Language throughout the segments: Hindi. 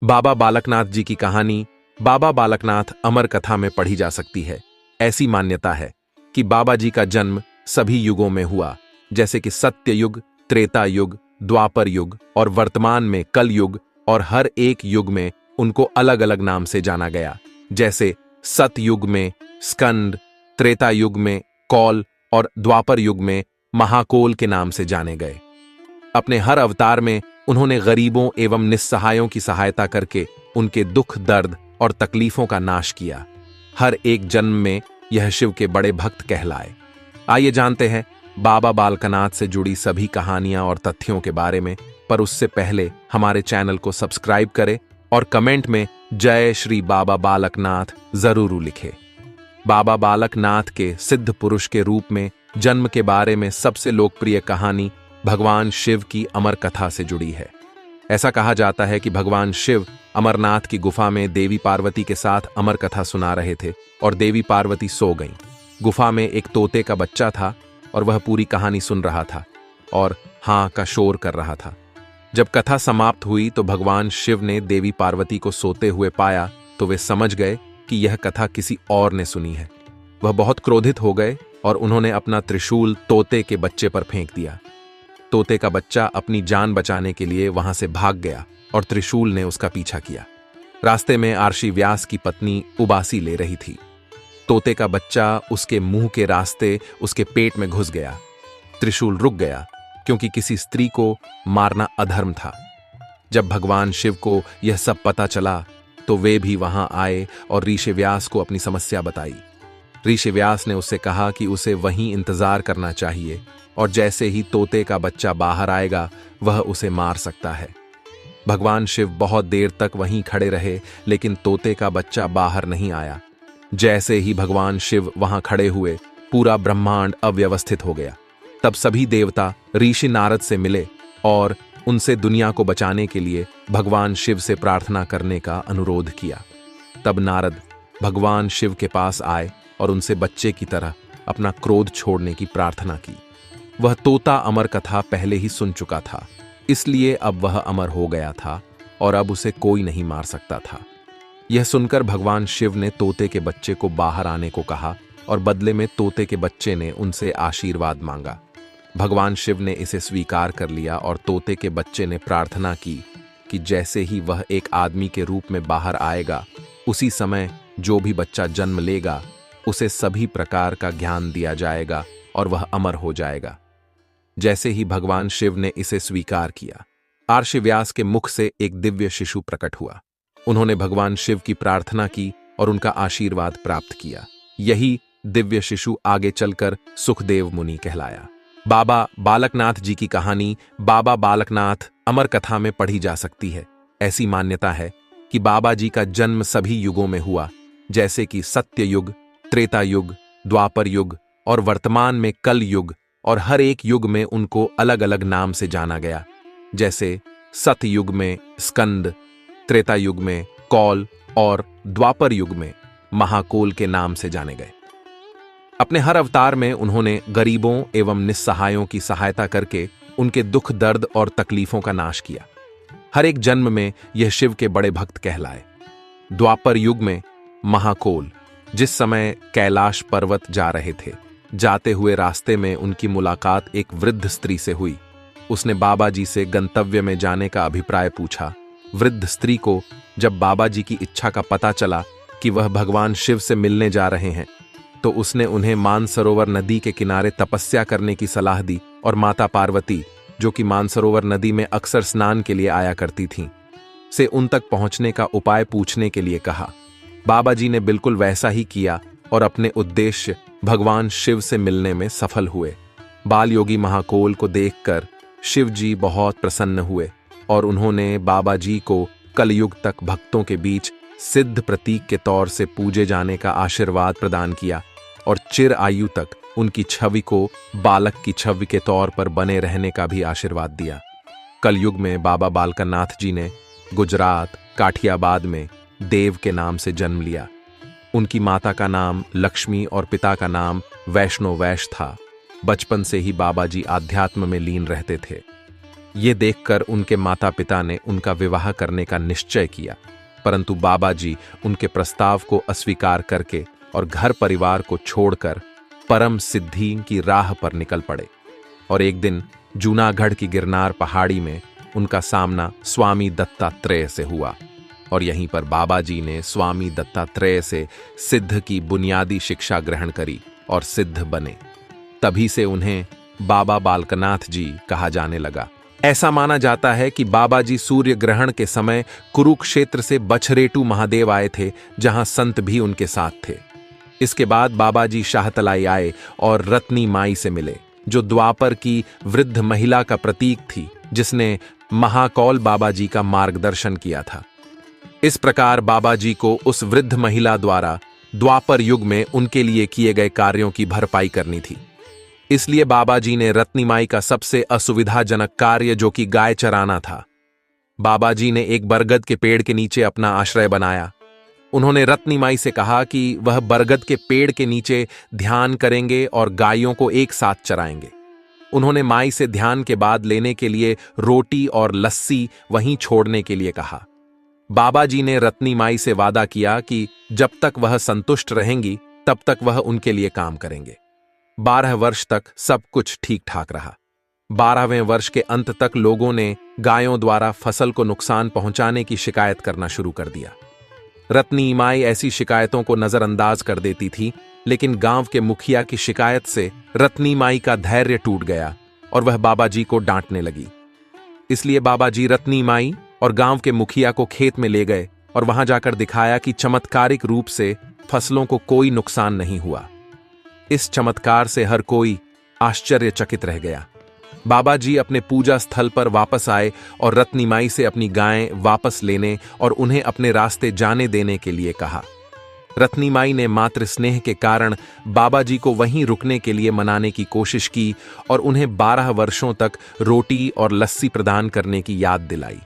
बाबा बालकनाथ जी की कहानी बाबा बालकनाथ अमर कथा में पढ़ी जा सकती है। ऐसी मान्यता है कि बाबा जी का जन्म सभी युगों में हुआ, जैसे कि सत्य युग, त्रेता युग, द्वापर युग और वर्तमान में कल युग, और हर एक युग में उनको अलग अलग नाम से जाना गया। जैसे सतयुग में स्कंद, त्रेता युग में कौल और द्वापर युग में महाकोल के नाम से जाने गए। अपने हर अवतार में उन्होंने गरीबों एवं निस्सहायों की सहायता करके उनके दुख, दर्द और तकलीफों का नाश किया। हर एक जन्म में यह शिव के बड़े भक्त कहलाए। आइए जानते हैं बाबा बालकनाथ से जुड़ी सभी कहानियां और तथ्यों के बारे में, पर उससे पहले हमारे चैनल को सब्सक्राइब करें और कमेंट में जय श्री बाबा बालकनाथ जरूर लिखें। बाबा बालकनाथ के सिद्ध पुरुष के रूप में जन्म के बारे में सबसे लोकप्रिय कहानी भगवान शिव की अमर कथा से जुड़ी है। ऐसा कहा जाता है कि भगवान शिव अमरनाथ की गुफा में देवी पार्वती के साथ अमर कथा सुना रहे थे और देवी पार्वती सो गईं। गुफा में एक तोते का बच्चा था और वह पूरी कहानी सुन रहा था और हाँ का शोर कर रहा था। जब कथा समाप्त हुई तो भगवान शिव ने देवी पार्वती को सोते हुए पाया तो वे समझ गए कि यह कथा किसी और ने सुनी है। वह बहुत क्रोधित हो गए और उन्होंने अपना त्रिशूल तोते के बच्चे पर फेंक दिया। तोते का बच्चा अपनी जान बचाने के लिए वहां से भाग गया और त्रिशूल ने उसका पीछा किया। रास्ते में आर्षि व्यास की पत्नी उबासी ले रही थी। तोते का बच्चा उसके मुंह के रास्ते उसके पेट में घुस गया। त्रिशूल रुक गया क्योंकि किसी स्त्री को मारना अधर्म था। जब भगवान शिव को यह सब पता चला तो वे भी वहां आए और ऋषि व्यास को अपनी समस्या बताई। ऋषि व्यास ने उससे कहा कि उसे वहीं इंतजार करना चाहिए और जैसे ही तोते का बच्चा बाहर आएगा वह उसे मार सकता है। भगवान शिव बहुत देर तक वहीं खड़े रहे लेकिन तोते का बच्चा बाहर नहीं आया। जैसे ही भगवान शिव वहां खड़े हुए पूरा ब्रह्मांड अव्यवस्थित हो गया। तब सभी देवता ऋषि नारद से मिले और उनसे दुनिया को बचाने के लिए भगवान शिव से प्रार्थना करने का अनुरोध किया। तब नारद भगवान शिव के पास आए और उनसे बच्चे की तरह अपना क्रोध छोड़ने की प्रार्थना की। वह तोता अमर कथा पहले ही सुन चुका था, इसलिए अब वह अमर हो गया था और अब उसे कोई नहीं मार सकता था। यह सुनकर भगवान शिव ने तोते के बच्चे को बाहर आने को कहा और बदले में तोते के बच्चे ने उनसे आशीर्वाद मांगा। भगवान शिव ने इसे स्वीकार कर लिया और तोते के बच्चे ने प्रार्थना की कि जैसे ही वह एक आदमी के रूप में बाहर आएगा उसी समय जो भी बच्चा जन्म लेगा उसे सभी प्रकार का ज्ञान दिया जाएगा और वह अमर हो जाएगा। जैसे ही भगवान शिव ने इसे स्वीकार किया, आर्षि व्यास के मुख से एक दिव्य शिशु प्रकट हुआ। उन्होंने भगवान शिव की प्रार्थना की और उनका आशीर्वाद प्राप्त किया। यही दिव्य शिशु आगे चलकर सुखदेव मुनि कहलाया। बाबा बालकनाथ जी की कहानी बाबा बालकनाथ अमर कथा में पढ़ी जा सकती है। ऐसी मान्यता है कि बाबा जी का जन्म सभी युगों में हुआ, जैसे कि सत्य युग, त्रेता युग, द्वापर युग और वर्तमान में कल युग, और हर एक युग में उनको अलग अलग नाम से जाना गया। जैसे सतयुग में स्कंद, त्रेता युग में कौल और द्वापर युग में महाकोल के नाम से जाने गए। अपने हर अवतार में उन्होंने गरीबों एवं निस्सहायों की सहायता करके उनके दुख, दर्द और तकलीफों का नाश किया। हर एक जन्म में यह शिव के बड़े भक्त कहलाए। द्वापर युग में महाकोल, जिस समय कैलाश पर्वत जा रहे थे, जाते हुए रास्ते में उनकी मुलाकात एक वृद्ध स्त्री से हुई। उसने बाबा जी से गंतव्य में जाने का अभिप्राय पूछा। वृद्ध स्त्री को जब बाबा जी की इच्छा का पता चला कि वह भगवान शिव से मिलने जा रहे हैं तो उसने उन्हें मानसरोवर नदी के किनारे तपस्या करने की सलाह दी और माता पार्वती, जो कि मानसरोवर नदी में अक्सर स्नान के लिए आया करती थीं, से उन तक पहुंचने का उपाय पूछने के लिए कहा। बाबा जी ने बिल्कुल वैसा ही किया और अपने उद्देश्य भगवान शिव से मिलने में सफल हुए। बाल योगी महाकोल को देखकर शिव जी बहुत प्रसन्न हुए और उन्होंने बाबा जी को कलयुग तक भक्तों के बीच सिद्ध प्रतीक के तौर से पूजे जाने का आशीर्वाद प्रदान किया और चिर आयु तक उनकी छवि को बालक की छवि के तौर पर बने रहने का भी आशीर्वाद दिया। कलयुग में बाबा बालकनाथ जी ने गुजरात काठियाबाद में देव के नाम से जन्म लिया। उनकी माता का नाम लक्ष्मी और पिता का नाम वैष्णो वैश था। बचपन से ही बाबा जी आध्यात्म में लीन रहते थे। ये देखकर उनके माता पिता ने उनका विवाह करने का निश्चय किया, परंतु बाबा जी उनके प्रस्ताव को अस्वीकार करके और घर परिवार को छोड़कर परम सिद्धि की राह पर निकल पड़े। और एक दिन जूनागढ़ की गिरनार पहाड़ी में उनका सामना स्वामी दत्तात्रेय से हुआ, और यहीं पर बाबा जी ने स्वामी दत्तात्रेय से सिद्ध की बुनियादी शिक्षा ग्रहण करी और सिद्ध बने। तभी से उन्हें बाबा बालकनाथ जी कहा जाने लगा। ऐसा माना जाता है कि बाबा जी सूर्य ग्रहण के समय कुरुक्षेत्र से बछरेटू महादेव आए थे, जहां संत भी उनके साथ थे। इसके बाद बाबा जी शाहतलाई आए और रत्नी माई से मिले, जो द्वापर की वृद्ध महिला का प्रतीक थी, जिसने महाकौल बाबा जी का मार्गदर्शन किया था। इस प्रकार बाबा जी को उस वृद्ध महिला द्वारा द्वापर युग में उनके लिए किए गए कार्यों की भरपाई करनी थी। इसलिए बाबा जी ने रत्नी माई का सबसे असुविधाजनक कार्य, जो कि गाय चराना था, बाबा जी ने एक बरगद के पेड़ के नीचे अपना आश्रय बनाया। उन्होंने रत्नी माई से कहा कि वह बरगद के पेड़ के नीचे ध्यान करेंगे और गायों को एक साथ चराएंगे। उन्होंने माई से ध्यान के बाद लेने के लिए रोटी और लस्सी वहीं छोड़ने के लिए कहा। बाबा जी ने रत्नी माई से वादा किया कि जब तक वह संतुष्ट रहेंगी तब तक वह उनके लिए काम करेंगे। 12 वर्ष तक सब कुछ ठीक ठाक रहा। 12वें वर्ष के अंत तक लोगों ने गायों द्वारा फसल को नुकसान पहुंचाने की शिकायत करना शुरू कर दिया। रत्नी माई ऐसी शिकायतों को नजरअंदाज कर देती थी, लेकिन गांव के मुखिया की शिकायत से रत्नी माई का धैर्य टूट गया और वह बाबा जी को डांटने लगी। इसलिए बाबा जी रत्नी माई और गांव के मुखिया को खेत में ले गए और वहां जाकर दिखाया कि चमत्कारिक रूप से फसलों को कोई नुकसान नहीं हुआ। इस चमत्कार से हर कोई आश्चर्यचकित रह गया। बाबा जी अपने पूजा स्थल पर वापस आए और रत्नी माई से अपनी गायें वापस लेने और उन्हें अपने रास्ते जाने देने के लिए कहा। रत्नी माई ने मातृ स्नेह के कारण बाबा जी को वहीं रुकने के लिए मनाने की कोशिश की और उन्हें 12 वर्षों तक रोटी और लस्सी प्रदान करने की याद दिलाई।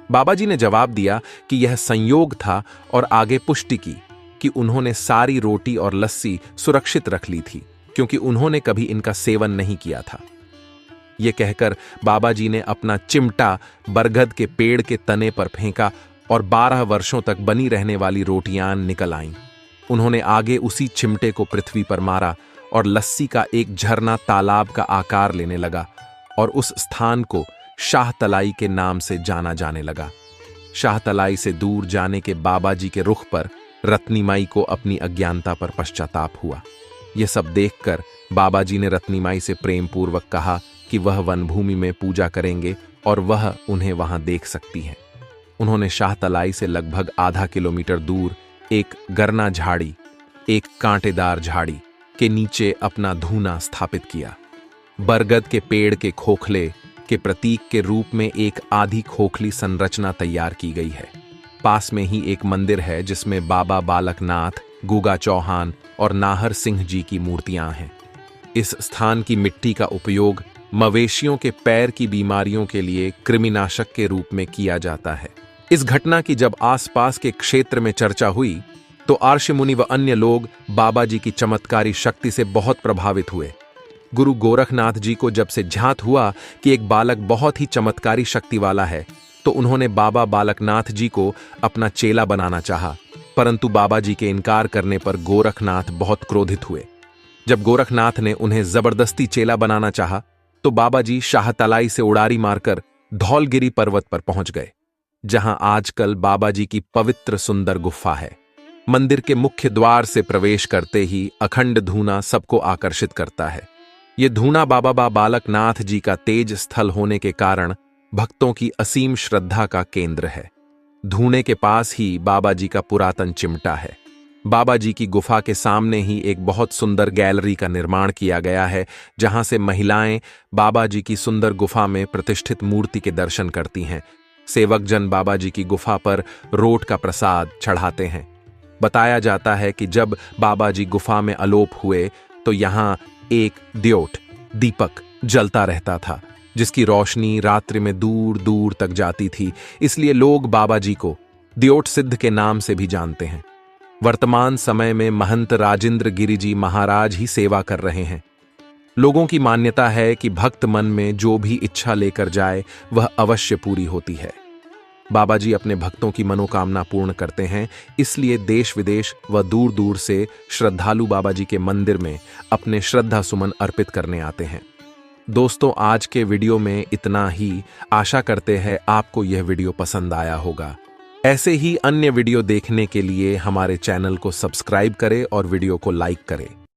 बाबा जी ने जवाब दिया कि यह संयोग था और आगे पुष्टि की कि उन्होंने सारी रोटी और लस्सी सुरक्षित रख ली थी, क्योंकि उन्होंने कभी इनका सेवन नहीं किया था। यह कहकर बाबा जी ने अपना चिमटा बरगद के पेड़ के तने पर फेंका और 12 वर्षों तक बनी रहने वाली रोटियां निकल आईं। उन्होंने आगे उसी चिमटे को पृथ्वी पर मारा और लस्सी का एक झरना तालाब का आकार लेने लगा और उस स्थान को शाहतलाई के नाम से जाना जाने लगा। शाहतलाई से दूर जाने के बाबा जी के रुख पर रत्नी माई को अपनी अज्ञानता पर पश्चाताप हुआ। यह सब देखकर बाबा जी ने रत्नी माई से प्रेम पूर्वक कहा कि वह वनभूमि में पूजा करेंगे और वह उन्हें वहां देख सकती है। उन्होंने शाहतलाई से लगभग आधा किलोमीटर दूर एक गरना झाड़ी, एक कांटेदार झाड़ी के नीचे अपना धूना स्थापित किया। बरगद के पेड़ के खोखले के प्रतीक के रूप में एक आधी खोखली संरचना तैयार की गई है। पास में ही एक मंदिर है जिसमें बाबा बालकनाथ, गुगा चौहान और नाहर सिंह जी की मूर्तियां हैं। इस स्थान की मिट्टी का उपयोग मवेशियों के पैर की बीमारियों के लिए कृमिनाशक के रूप में किया जाता है। इस घटना की जब आसपास के क्षेत्र में चर्चा हुई तो आर्ष मुनि व अन्य लोग बाबा जी की चमत्कारी शक्ति से बहुत प्रभावित हुए। गुरु गोरखनाथ जी को जब से ज्ञात हुआ कि एक बालक बहुत ही चमत्कारी शक्ति वाला है, तो उन्होंने बाबा बालकनाथ जी को अपना चेला बनाना चाहा, परंतु बाबा जी के इनकार करने पर गोरखनाथ बहुत क्रोधित हुए। जब गोरखनाथ ने उन्हें जबरदस्ती चेला बनाना चाहा, तो बाबा जी शाहतलाई से उड़ारी मारकर धौलगिरी पर्वत पर पहुंच गए, जहां आजकल बाबा जी की पवित्र सुंदर गुफा है। मंदिर के मुख्य द्वार से प्रवेश करते ही अखंड धूना सबको आकर्षित करता है। यह धूना बाबा बालकनाथ जी का तेज स्थल होने के कारण भक्तों की असीम श्रद्धा का केंद्र है। धूने के पास ही बाबा जी का पुरातन चिमटा है। बाबा जी की गुफा के सामने ही एक बहुत सुंदर गैलरी का निर्माण किया गया है, जहां से महिलाएं बाबा जी की सुंदर गुफा में प्रतिष्ठित मूर्ति के दर्शन करती हैं। सेवक जन बाबा जी की गुफा पर रोट का प्रसाद चढ़ाते हैं। बताया जाता है कि जब बाबा जी गुफा में अलोप हुए तो यहां एक द्योट दीपक जलता रहता था, जिसकी रोशनी रात्रि में दूर दूर तक जाती थी। इसलिए लोग बाबा जी को द्योट सिद्ध के नाम से भी जानते हैं। वर्तमान समय में महंत राजेंद्र गिरि जी महाराज ही सेवा कर रहे हैं। लोगों की मान्यता है कि भक्त मन में जो भी इच्छा लेकर जाए वह अवश्य पूरी होती है। बाबा जी अपने भक्तों की मनोकामना पूर्ण करते हैं, इसलिए देश विदेश व दूर दूर से श्रद्धालु बाबा जी के मंदिर में अपने श्रद्धा सुमन अर्पित करने आते हैं। दोस्तों, आज के वीडियो में इतना ही। आशा करते हैं आपको यह वीडियो पसंद आया होगा। ऐसे ही अन्य वीडियो देखने के लिए हमारे चैनल को सब्सक्राइब करें और वीडियो को लाइक करें।